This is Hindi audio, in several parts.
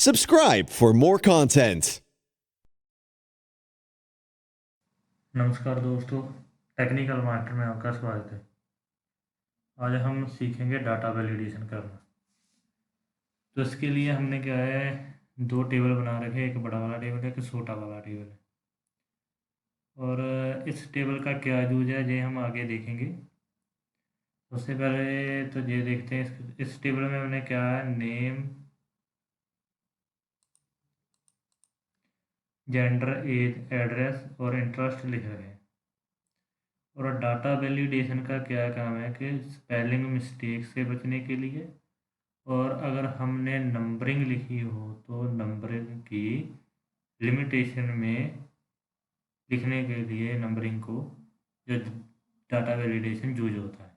Subscribe for more content. नमस्कार दोस्तों, टेक्निकल मास्टर में आपका स्वागत है। आज हम सीखेंगे डाटा वैलिडेशन करना। तो इसके लिए हमने क्या है, दो टेबल बना रखे हैं, एक बड़ा वाला टेबल है, एक छोटा वाला टेबल है। और इस टेबल का क्या यूज है ये हम आगे देखेंगे। सबसे पहले तो ये देखते हैं इस टेबल में हमने क्या है, नेम, जेंडर, एज, एड्रेस और इंटरेस्ट लिख रहे हैं। और डाटा वैलिडेशन का क्या काम है कि स्पेलिंग मिस्टेक से बचने के लिए, और अगर हमने नंबरिंग लिखी हो तो नंबरिंग की लिमिटेशन में लिखने के लिए नंबरिंग को जो डाटा वैलिडेशन यूज होता है।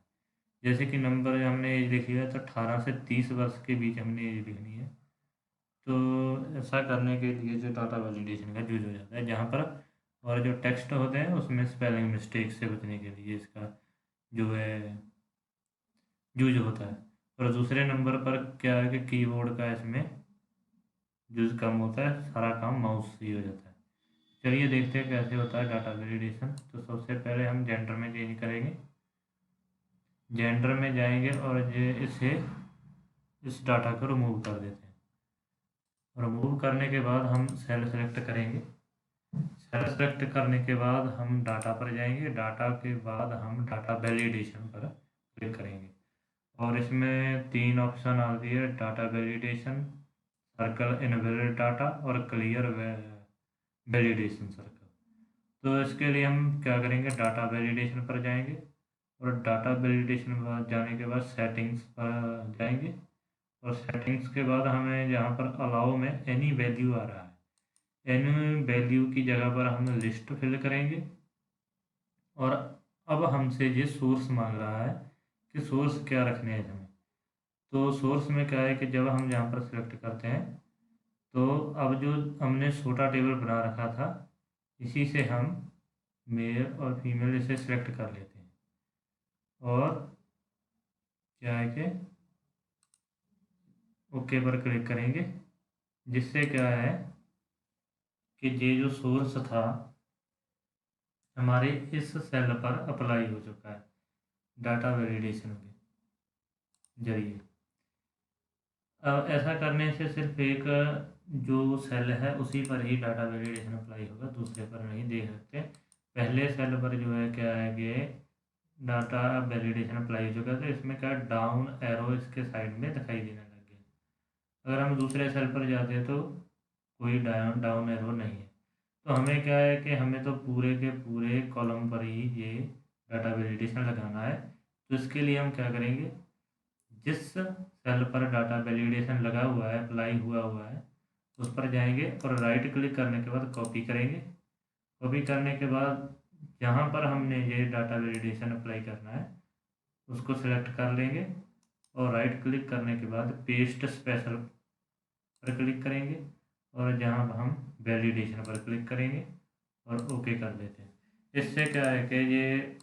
जैसे कि नंबर हमने एज लिखी है तो 18 से 30 वर्ष के बीच हमने एज लिखनी है। तो ऐसा करने के लिए जो डाटा वैलिडेशन का यूज हो जाता है जहाँ पर, और जो टेक्स्ट होते हैं उसमें स्पेलिंग मिस्टेक से बचने के लिए इसका जो है यूज होता है। और दूसरे नंबर पर क्या है कि कीबोर्ड का इसमें यूज कम होता है, सारा काम माउस से ही हो जाता है। चलिए देखते हैं कैसे होता है डाटा वैलिडेशन। तो सबसे पहले हम जेंडर में चेंज करेंगे। जेंडर में जाएंगे और ये इस डाटा को रिमूव कर देते हैं। रिमूव करने के बाद हम सेल सेलेक्ट करेंगे। सेल सेलेक्ट करने के बाद हम डाटा पर जाएंगे। डाटा के बाद हम डाटा वैलिडेशन पर क्लिक करेंगे। और इसमें तीन ऑप्शन आती है, data validation, circle invalid data और क्लियर वैलिडेशन सर्कल। तो इसके लिए हम क्या करेंगे, डाटा वैलिडेशन पर जाएंगे। और डाटा वैलिडेशन पर जाने के बाद सेटिंग्स पर जाएंगे। और सेटिंग्स के बाद हमें जहाँ पर अलाउ में एनी वैल्यू आ रहा है, एनी वैल्यू की जगह पर हम लिस्ट फिल करेंगे। और अब हमसे ये सोर्स मांग रहा है कि सोर्स क्या रखने हैं हमें। तो सोर्स में क्या है कि जब हम यहाँ पर सिलेक्ट करते हैं तो अब जो हमने छोटा टेबल बना रखा था इसी से हम मेल और फीमेल इसे सिलेक्ट कर लेते हैं। और क्या है कि ओके पर क्लिक करेंगे, जिससे क्या है कि ये जो सोर्स था हमारे इस सेल पर अप्लाई हो चुका है डाटा वैलिडेशन के जरिए। अब ऐसा करने से सिर्फ एक जो सेल है उसी पर ही डाटा वैलिडेशन अप्लाई होगा, दूसरे पर नहीं देख सकते। पहले सेल पर जो है क्या है कि डाटा वैलिडेशन अप्लाई हो चुका है, तो इसमें क्या डाउन एरो इसके साइड में दिखाई देने लग गया। अगर हम दूसरे सेल पर जाते हैं तो कोई डाउन डाउन एरो नहीं है। तो हमें क्या है कि हमें तो पूरे के पूरे कॉलम पर ही ये डाटा वैलिडेशन लगाना है। तो इसके लिए हम क्या करेंगे, जिस सेल पर डाटा वैलिडेशन लगा हुआ है, अप्लाई हुआ हुआ है, उस पर जाएंगे और राइट क्लिक करने के बाद कॉपी करेंगे। कॉपी करने के बाद जहाँ पर हमने ये डाटा वैलिडेशन अप्लाई करना है उसको सिलेक्ट कर लेंगे। और राइट क्लिक करने के बाद पेस्ट स्पेशल पर क्लिक करेंगे। और जहाँ हम वैलिडेशन पर क्लिक करेंगे और ओके कर देते हैं। इससे क्या है कि ये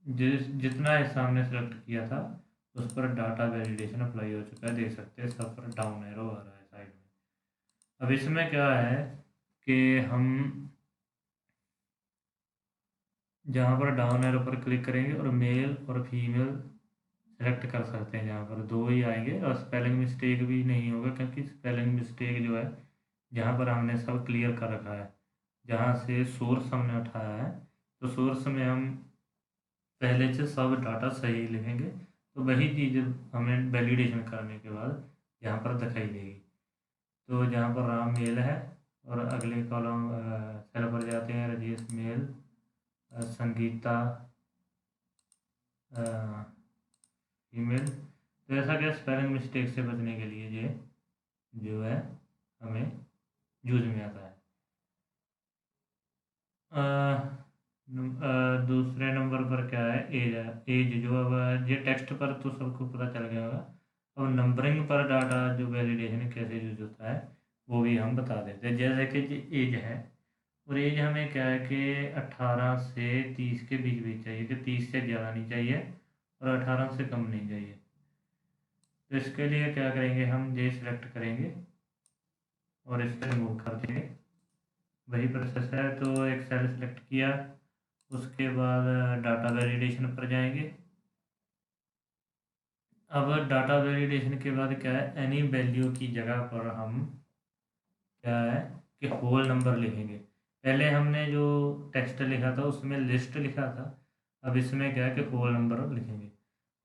जितना हिस्सा हमने सेलेक्ट किया था उस पर डाटा वैलिडेशन अप्लाई हो चुका है, देख सकते हैं सब पर डाउन एरो आ रहा है साइड में। अब इसमें क्या है कि हम जहाँ पर डाउन एरो पर क्लिक करेंगे और मेल और फीमेल सेलेक्ट कर सकते हैं, जहाँ पर दो ही आएंगे और स्पेलिंग मिस्टेक भी नहीं होगा, क्योंकि स्पेलिंग मिस्टेक जो है जहाँ पर हमने सब क्लियर कर रखा है, जहाँ से सोर्स हमने उठाया है, तो सोर्स में हम पहले से सब डाटा सही लिखेंगे। तो वही चीज़ हमें वैलिडेशन करने के बाद यहाँ पर दिखाई देगी। तो जहाँ पर राम मेल है और अगले कॉलम सेल पर जाते हैं, राजेश मेल, संगीता फीमेल। तो ऐसा क्या स्पेलिंग मिस्टेक से बचने के लिए ये जो है हमें यूज में आता है। दूसरे नंबर पर क्या है, एज है। एज जो अब ये टेक्स्ट पर तो सबको पता चल गया होगा। अब नंबरिंग पर डाटा जो वैलिडेशन कैसे यूज होता है वो भी हम बता देते हैं। जैसे कि एज है, और एज हमें क्या है कि 18 से 30 के बीच बीच चाहिए, कि 30 से ज़्यादा नहीं चाहिए और 18 से कम नहीं चाहिए। तो इसके लिए क्या करेंगे, हम ये सिलेक्ट करेंगे और इससे रिमूव कर देंगे। वही प्रोसेस है। तो एक सेल सेलेक्ट किया, उसके बाद डाटा वैलिडेशन पर जाएंगे। अब डाटा वैलिडेशन के बाद क्या है, एनी वैल्यू की जगह पर हम क्या है कि होल नंबर लिखेंगे। पहले हमने जो टेक्स्ट लिखा था उसमें लिस्ट लिखा था, अब इसमें क्या है कि होल नंबर लिखेंगे।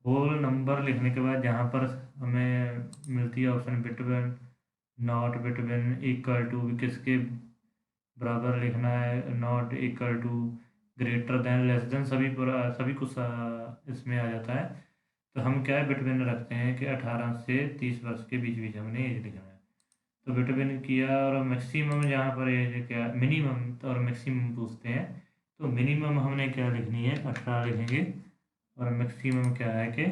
होल नंबर लिखने के बाद जहाँ पर हमें मिलती है option between, not between, equal to, किसके बराबर लिखना है, not equal to, greater than, less than, सभी पूरा सभी कुछ इसमें आ जाता है। तो हम क्या है बिटवीन रखते हैं कि 18 से 30 वर्ष के बीच बीच हमने एज लिखना है। तो बिटवीन किया, और मैक्सिमम जहाँ पर एज क्या, मिनिमम और मैक्सिमम पूछते हैं, तो मिनिमम हमने क्या लिखनी है, 18 लिखेंगे, और मैक्सिमम क्या है कि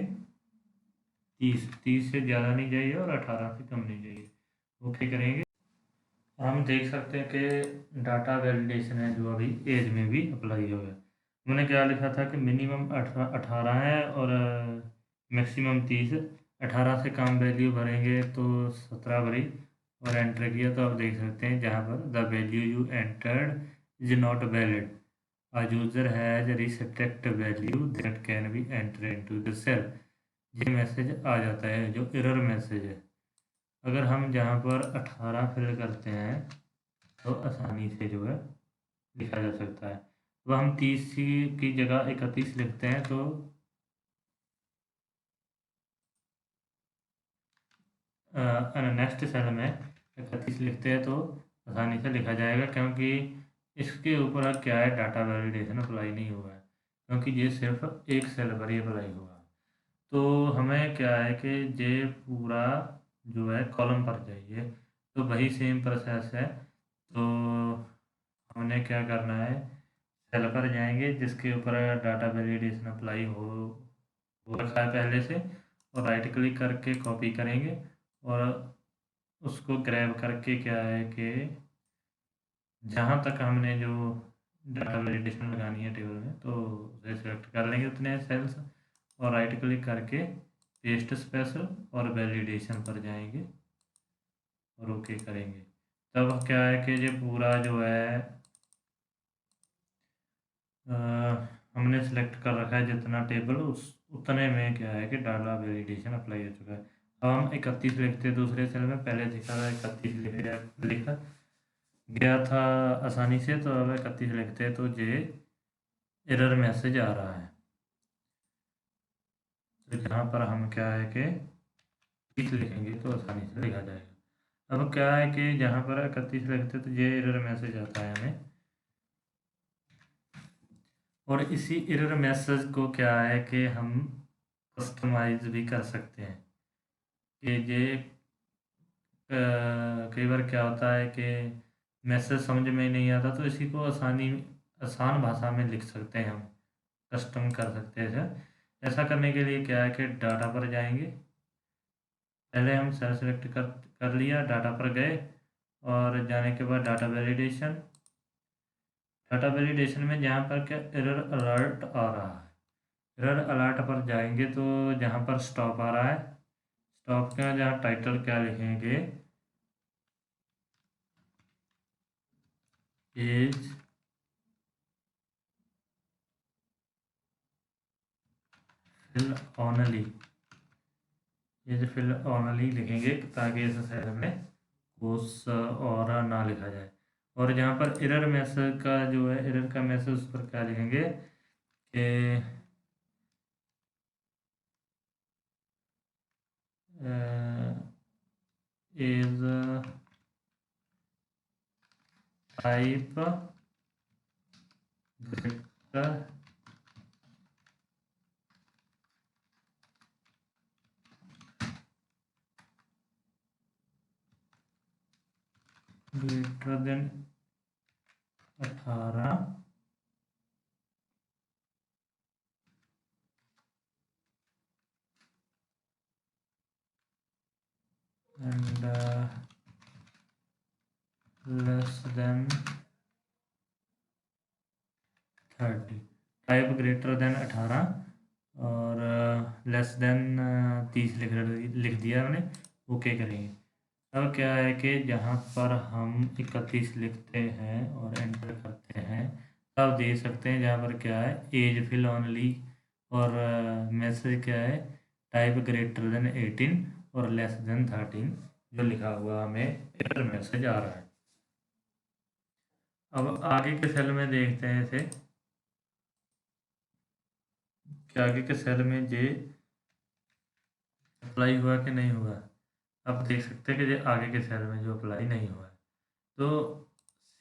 30 से ज़्यादा नहीं चाहिए और 18 से कम नहीं चाहिए। ओके करेंगे। हम देख सकते हैं कि डाटा वैलिडेशन है जो अभी एज में भी अप्लाई हो गया। मैंने क्या लिखा था कि मिनिमम 18 है और मैक्सिमम 30। 18 से कम वैल्यू भरेंगे तो 17 भरी और एंटर किया, तो आप देख सकते हैं जहाँ पर the value you entered is not valid, a user has restrict value that can be enter into the cell. ये मैसेज आ जाता है जो एरर मैसेज है। अगर हम जहाँ पर 18 फिल करते हैं तो आसानी से जो है लिखा जा सकता है। वह हम 30 की जगह 31 लिखते हैं तो नेक्स्ट सेल में 31 लिखते हैं तो आसानी से लिखा जाएगा, क्योंकि इसके ऊपर क्या है, डाटा वैलिडेशन अप्लाई नहीं हुआ है, क्योंकि ये सिर्फ एक सेल पर ही अप्लाई हुआ। तो हमें क्या है कि ये पूरा जो है कॉलम पर चाहिए, तो वही सेम प्रोसेस है। तो हमने क्या करना है, सेल पर जाएंगे जिसके ऊपर डाटा वैलिडेशन अप्लाई हो रखा है पहले से, और राइट क्लिक करके कॉपी करेंगे और उसको ग्रैब करके क्या है कि जहाँ तक हमने जो डाटा वैलिडेशन लगानी है टेबल में, तो उसे सेलेक्ट कर लेंगे उतने सेल्स, और राइट क्लिक करके पेस्ट स्पेशल और वैलिडेशन पर जाएंगे और ओके करेंगे। तब क्या है कि ये पूरा जो है अ, हमने सेलेक्ट कर रखा है जितना टेबल, उस उतने में क्या है कि डाटा वैलिडेशन अप्लाई हो चुका है। अब हम 31 लिखते हैं दूसरे सेल में, पहले दिखा था 31 लिखा गया था आसानी से, तो अब 31 लिखते हैं तो ये एरर मैसेज आ रहा है। तो यहाँ पर हम क्या है कि 30 लिखेंगे तो आसानी से लिखा जाएगा। अब क्या है कि जहाँ पर 31 लिखते तो ये एरर मैसेज आता है हमें, और इसी एरर मैसेज को क्या है कि हम कस्टमाइज भी कर सकते हैं। कि ये कई बार क्या होता है कि मैसेज समझ में नहीं आता, तो इसी को आसान भाषा में लिख सकते हैं, हम कस्टम कर सकते हैं ऐसा। ऐसा करने के लिए क्या है कि डाटा पर जाएंगे, पहले हम सेल सेलेक्ट कर लिया, डाटा पर गए, और जाने के बाद डाटा वैलिडेशन, डाटा वैलिडेशन में जहाँ पर क्या एरर अलर्ट आ रहा है, एरर अलर्ट पर जाएंगे तो जहाँ पर स्टॉप आ रहा है, स्टॉप का जहाँ टाइटल क्या लिखेंगे, as fill only, as fill only लिखेंगे ताकि इस सेल में कुछ और ना लिखा जाए। और जहाँ पर एरर मैसेज का जो है, एरर का मैसेज उस पर क्या लिखेंगे कि is type greater than 18 and less than 30। Type greater than 18 और लेस देन 30 लिख दिया मैंने, ओके करेंगे। अब क्या है कि जहाँ पर हम 31 लिखते हैं और एंटर करते हैं, तब देख सकते हैं जहाँ पर क्या है, एज फिल ओनली, और मैसेज क्या है, टाइप ग्रेटर देन 18 और लेस देन 13 जो लिखा हुआ हमें एरर मैसेज आ रहा है। अब आगे के सेल में देखते हैं इसे कि आगे के सेल में जे अप्लाई हुआ कि नहीं हुआ। अब देख सकते हैं कि जो आगे के सेल में जो अप्लाई नहीं हुआ है, तो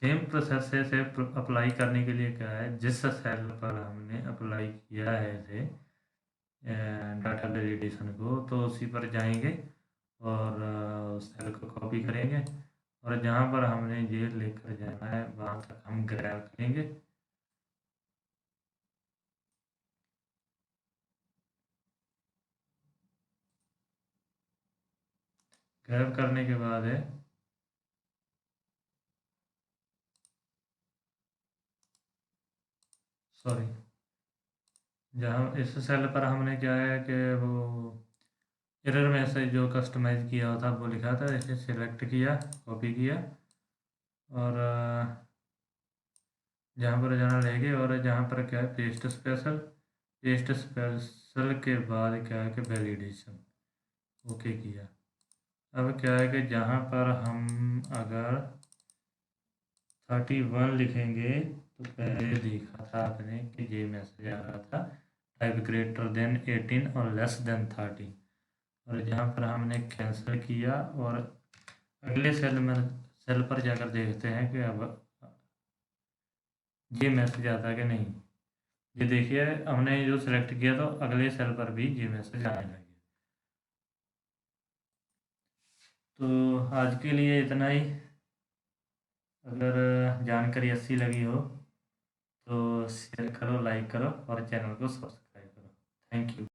सेम प्रोसेस से इसे अप्लाई करने के लिए क्या है, जिस सेल पर हमने अप्लाई किया है इसे डाटा वैलिडेशन को, तो उसी पर जाएंगे और उस सेल को कॉपी करेंगे और जहाँ पर हमने ये लेकर जाना है वहाँ तक हम ग्रैब करेंगे। ग्रैब करने के बाद है सॉरी, जहाँ इस सेल पर हमने क्या है कि वो एरर मैसेज जो कस्टमाइज किया हुआ था वो लिखा था, इसे सिलेक्ट किया, कॉपी किया और जहाँ पर जाना लेंगे और जहाँ पर क्या है पेस्ट स्पेशल, पेस्ट स्पेशल के बाद क्या है कि वैलिडेशन ओके किया। अब क्या है कि जहाँ पर हम अगर 31 लिखेंगे तो पहले देखा था आपने कि ये मैसेज आ रहा था टाइप ग्रेटर देन 18 और लेस देन 13, और जहाँ पर हमने कैंसिल किया और अगले सेल पर जाकर देखते हैं कि अब ये मैसेज आता है कि नहीं। ये देखिए हमने जो सिलेक्ट किया तो अगले सेल पर भी ये मैसेज आने लगे। तो आज के लिए इतना ही। अगर जानकारी अच्छी लगी हो तो शेयर करो, लाइक करो और चैनल को सब्सक्राइब करो। Thank you.